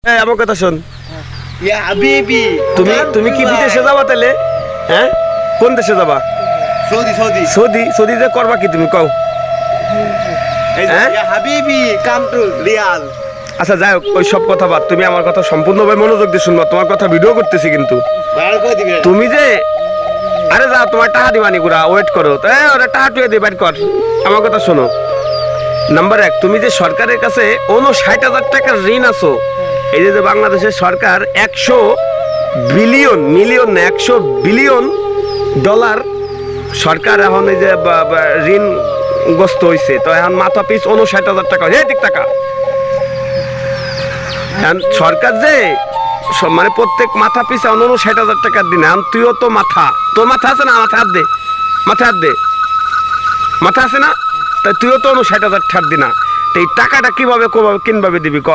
আমার কথা শোন, ইয়া হাবিবি তুমি কি বিদেশে যাবা তাহলে? হ্যাঁ, কোন দেশে যাবা? সৌদি সৌদি সৌদিতে করবা কি তুমি কও? হ্যাঁ? ইয়া হাবিবি কাম টু রিয়াল। আচ্ছা যাই হোক, ওই সব কথা বাদ, তুমি আমার কথা সম্পূর্ণভাবে মনোযোগ দিয়ে শুনবা। তোমার কথা ভিডিও করতেছি কিন্তু ভালো করে দিবে। তুমি যে, আরে যা, তোমার টাকা দিবানি গুড়া, ওয়েট করো। ওরা টাকা টুয়ে দিয়ে বাইর কর। আমার কথা শোনো, নাম্বার 1, তুমি যে সরকারের কাছে 59,000 টাকার ঋণ আছো, এই যে বাংলাদেশের সরকার 100 বিলিয়ন, মিলিয়ন না, 100 বিলিয়ন ডলার সরকার এখন এই যে ঋণগ্রস্ত হয়েছে, তো এখন মাথা পিস 59,000 টাকা, হে ঠিক টাকা। এখন সরকার যে মানে প্রত্যেক মাথা পিছা 59,000 টাকার দিন। এখন তুইও তো তোর মাথা আছে না? মাথা হাত দে, মাথা হাত দে, মাথা আছে না? তাই তুইও তো 59,000 টাকার দিনা। তো এই টাকাটা কিভাবে কিনভাবে দিবি ক?